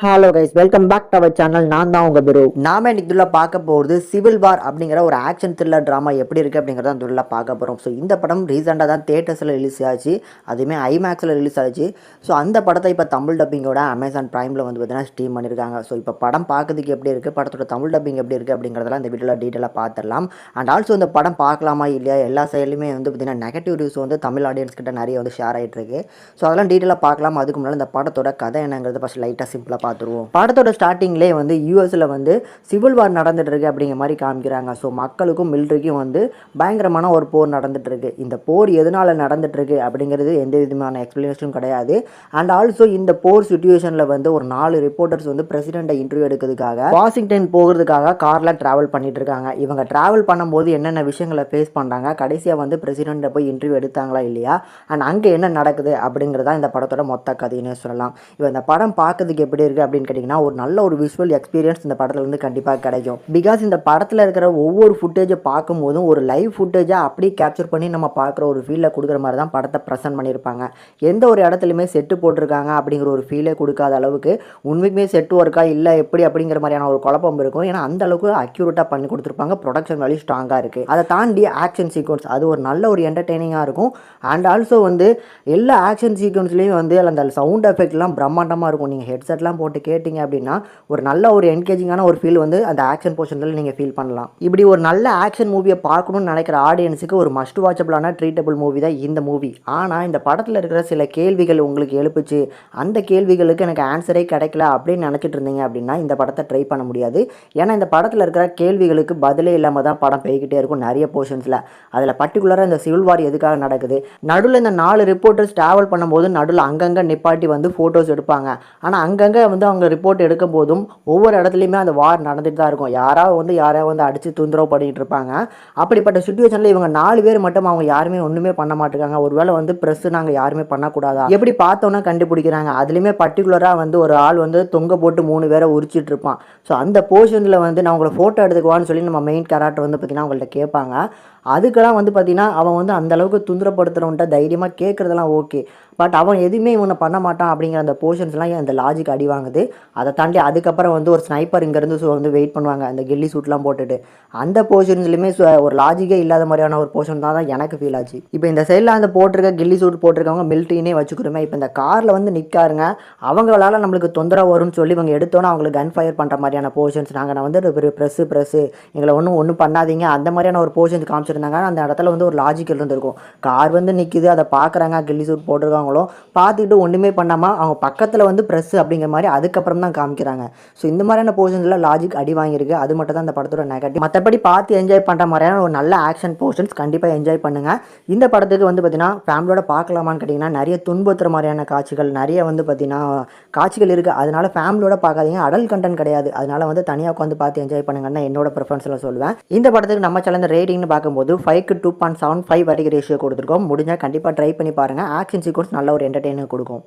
Hello guys, welcome back to our channel. நான் தான் உங்கள் குரு. நாம இன்னைக்கு இதுல பார்க்க போகிறது சிவில் வார் அப்படிங்கிற ஒரு ஆக்ஷன் த்ரில்லர் ட்ராமா எப்படி இருக்குது அப்படிங்கிறத இதுல பார்க்க போகிறோம். ஸோ இந்த படம் ரீசெண்டாக தான் தியேட்டர்ஸில் ரிலீஸ் ஆச்சு, அதுவுமே ஐமேக்ஸில் ரிலீஸ் ஆச்சு. ஸோ அந்த படத்தை இப்போ தமிழ் டப்பிங்கோட அமேசான் ப்ரைமில் வந்து பார்த்தீங்கன்னா ஸ்ட்ரீம் பண்ணியிருக்காங்க. ஸோ இப்போ படம் பார்க்கறதுக்கு எப்படி இருக்குது, படத்தோட தமிழ் டப்பிங் எப்படி இருக்குது அப்படிங்கிறதெல்லாம் இந்த வீடியோவில் டீட்டெயிலாக பார்த்துடலாம். அண்ட் ஆல்சோ இந்த படம் பார்க்கலாமா இல்லையா, எல்லா சைட்லையுமே வந்து பார்த்தீங்கன்னா நெகட்டிவ் ரிவ்யூஸ் வந்து தமிழ் ஆடியன்ஸ் கிட்ட நிறைய வந்து ஷேர் ஆகிட்டு இருக்கு. ஸோ அதெல்லாம் டீட்டெயிலாக பார்க்கலாம். அதுக்கு முன்னாடி இந்த படத்தோட கதை என்னங்கிறது ஃபஸ்ட் லைட்டாக சிம்பிளாக பார்த்துருவோம். படத்தோட ஸ்டார்டிங்லேயே வந்து யூஎஸில் வந்து சிவில் வார் நடந்துட்டு இருக்கு அப்படிங்கிற மாதிரி காமிக்கிறாங்க. ஸோ மக்களுக்கும் மிலிட்ரிக்கும் வந்து பயங்கரமான ஒரு போர் நடந்துட்டு இருக்கு. இந்த போர் எதனால நடந்துட்டு இருக்கு அப்படிங்கிறது எந்த விதமான எக்ஸ்பிளனேஷனும் கிடையாது. அண்ட் ஆல்சோ இந்த போர் சுச்சுவேஷனில் வந்து ஒரு 4 ரிப்போர்ட்டர்ஸ் வந்து பிரசிடென்ட்டை இன்டர்வியூ எடுக்கிறதுக்காக வாஷிங்டன் போகிறதுக்காக காரில் ட்ராவல் பண்ணிட்டு இருக்காங்க. இவங்க ட்ராவல் பண்ணும்போது என்னென்ன விஷயங்களை ஃபேஸ் பண்ணுறாங்க, கடைசியாக வந்து பிரசிடென்ட்டை போய் இன்டர்வியூ எடுத்தாங்களா இல்லையா, அண்ட் அங்கே என்ன நடக்குது அப்படிங்கிறதா இந்த படத்தோட மொத்த கதைன்னு சொல்லலாம். இப்போ இந்த படம் பார்க்கறதுக்கு எப்படி இருக்குது அப்படின்னு கேட்டிங்கன்னா, ஒரு நல்ல ஒரு விஷுவல் எக்ஸ்பீரியன்ஸ் இந்த படத்துல இருந்து கண்டிப்பாக கிடைக்கும். பிகாஸ் இந்த படத்தில் இருக்கிற ஒவ்வொரு ஃபுட்டேஜை பார்க்கும்போதும் ஒரு லைவ் ஃபுட்டேஜாக அப்படியே கேப்சர் பண்ணி நம்ம பார்க்குற ஒரு ஃபீலை கொடுக்குற மாதிரி தான் படத்தை ப்ரெசென்ட் பண்ணியிருப்பாங்க. எந்த ஒரு இடத்துலையுமே செட்டு போட்டிருக்காங்க அப்படிங்கிற ஒரு ஃபீலே கொடுக்காத அளவுக்கு உண்மைக்குமே செட்டு ஒர்க்கா இல்லை எப்படி அப்படிங்கிற மாதிரியான ஒரு குழப்பம் இருக்கும். ஏன்னா அந்த அளவுக்கு அக்யூரேட்டாக பண்ணி கொடுத்துருப்பாங்க. ப்ரொடக்ஷன் வேல்யூ ஸ்ட்ராங்காக இருக்குது. அதை தாண்டி ஆக்ஷன் சீக்வன்ஸ் அது ஒரு நல்ல ஒரு என்டர்டெய்னிங்காக இருக்கும். அண்ட் ஆல்சோ வந்து எல்லா ஆக்ஷன் சீக்வன்ஸ்லேயும் வந்து அந்த சவுண்ட் எஃபெக்ட்லாம் பிரம்மாண்டமாக இருக்கும். நீங்கள் ஹெட்செட்லாம் போட்டு கேட்டிங்க அப்படின்னா ஒரு நல்ல ஒரு என்கேஜிங்கான ஒரு ஃபீல் வந்து அந்த ஆக்ஷன் போர்ஷனில் நீங்கள் ஃபீல் பண்ணலாம். இப்படி ஒரு நல்ல ஆக்ஷன் மூவியை பார்க்கணும்னு நினைக்கிற ஆடியன்ஸுக்கு ஒரு மஸ்ட் வாட்சபிளான ட்ரீட்டபிள் மூவி தான் இந்த மூவி. ஆனால் இந்த படத்தில் இருக்கிற சில கேள்விகள் உங்களுக்கு எழுப்புச்சு, அந்த கேள்விகளுக்கு எனக்கு ஆன்சரே கிடைக்கல அப்படின்னு நினச்சிட்டு இருந்தீங்க அப்படின்னா இந்த படத்தை ட்ரை பண்ண முடியாது. ஏன்னா இந்த படத்தில் இருக்கிற கேள்விகளுக்கு பதிலே இல்லாமல் தான் படம் போய்கிட்டே இருக்கும் நிறைய போர்ஷன்ஸில். அதில் பர்டிகுலராக இந்த சிவில் வார் எதுக்காக நடக்குது, நடுவில் இந்த 4 ரிப்போர்ட்டர்ஸ் ட்ராவல் பண்ணும்போது நடுவில் அங்கங்கே நிப்பாட்டி வந்து ஃபோட்டோஸ் எடுப்பாங்க. ஆனால் அங்கங்கே வந்து அவங்க ரிப்போர்ட் எடுக்கும் போதும் ஒவ்வொரு இடத்துலையுமே அந்த வார் நடந்துட்டு தான் இருக்கும். யாராவது வந்து அடித்து தொந்தரவு பண்ணிட்டு இருப்பாங்க. அப்படிப்பட்ட சுச்சுவேஷனில் இவங்க 4 பேர் மட்டும் அவங்க யாருமே ஒன்றுமே பண்ண மாட்டேங்காங்க. ஒருவேளை வந்து ப்ரெஸ் நாங்கள் யாருமே பண்ணக்கூடாதா எப்படி பார்த்தோன்னா கண்டுபிடிக்கிறாங்க. அதுலேயுமே பர்டிகுலராக வந்து ஒரு ஆள் வந்து தொங்க போட்டு 3 பேரை உரிச்சிட்டு இருப்பான். ஸோ அந்த போர்ஷனில் வந்து நான் உங்களை ஃபோட்டோ எடுத்துக்குவான்னு சொல்லி நம்ம மெயின் கேரக்டர் வந்து பார்த்திங்கன்னா அவங்கள்ட்ட கேட்பாங்க. அதுக்கெல்லாம் வந்து பார்த்திங்கன்னா அவன் வந்து அந்தளவுக்கு துன்பப்படுத்துகிறவன்ட்ட தைரியமாக கேட்குறதெல்லாம் ஓகே. பட் அவன் எதுவுமே இவனை பண்ண மாட்டான் அப்படிங்கிற அந்த போர்ஷன்ஸ்லாம் அந்த லாஜிக் அடி வாங்குது. அதை தாண்டி அதுக்கப்புறம் வந்து ஒரு ஸ்னைப்பர் இங்கேருந்து வந்து வெயிட் பண்ணுவாங்க அந்த கில்லி சூட்லாம் போட்டுட்டு. அந்த போர்ஷன்ஸ்லையுமே ஒரு லாஜிக்கே இல்லாத மாதிரியான ஒரு போர்ஷன் தான் எனக்கு ஃபீல் ஆச்சு. இப்போ இந்த சைடில் அந்த போட்டிருக்க கில்லி சூட் போட்டிருக்கவங்க மிலிட்ரினே வச்சுக்கிறோமே. இப்போ இந்த காரில் வந்து நிற்காருங்க, அவங்களால நம்மளுக்கு தொந்தரவு வரும்னு சொல்லி இவங்க எடுத்தோன்னே அவங்களுக்கு கன் ஃபயர் பண்ணுற மாதிரியான போர்ஷன்ஸ் நான் வந்து ப்ரெஸ்ஸு எங்களை ஒன்றும் பண்ணாதீங்க அந்த மாதிரியான ஒரு போர்ஷன்ஸ் காமிச்சிருந்தாங்க. அந்த இடத்துல வந்து ஒரு லாஜிக் இருந்திருக்கும். கார் வந்து நிற்கிது, அதை பார்க்குறாங்க, கில்லி சூட் போட்டிருக்காங்க, பார்த்துக்கிட்டு ஒன்றுமே பண்ணாமல் அவங்க பக்கத்தில் வந்து ப்ரெஸ் அப்படிங்கிற மாதிரி அதுக்கப்புறம் தான் காமிக்கிறாங்க. ஸோ இந்த மாதிரியான போர்ஷன்ஸில் லாஜிக் அடி வாங்கியிருக்கு. அது மட்டும் தான் இந்த படத்தோட நெகட்டிவ். மற்றபடி பார்த்து என்ஜாய் பண்ணுற மாதிரியான ஒரு நல்ல ஆக்ஷன் போர்ஷன்ஸ் கண்டிப்பாக என்ஜாய் பண்ணுங்கள். இந்த படத்துக்கு வந்து பார்த்தீங்கன்னா ஃபேமிலியோட பார்க்கலாமான்னு கேட்டிங்கன்னா நிறைய துன்புறுத்துற மாதிரியான காட்சிகள் நிறைய வந்து பார்த்தீங்கன்னா காட்சிகள் இருக்குது. அதனால ஃபேமிலியோட பார்க்காதீங்க. அடல்ட் கண்டென்ட் கிடையாது. அதனால வந்து தனியாக உட்காந்து பார்த்து என்ஜாய் பண்ணுங்கன்னா என்னோட ப்ரிஃபரன்ஸில் சொல்லுவேன். இந்த படத்துக்கு நம்ம சேனல் ரேட்டிங்னு பார்க்கும்போது 5க்கு 2.75 வரைக்கும் ரேஷியோ கொடுத்துருக்கோம். முடிஞ்சால் கண்டிப்பாக ட்ரை பண்ணி பாருங்கள். ஆக்ஷன் சீக்வன்ஸ் நல்ல ஒரு என்டர்டெயினர் கொடுக்கும்.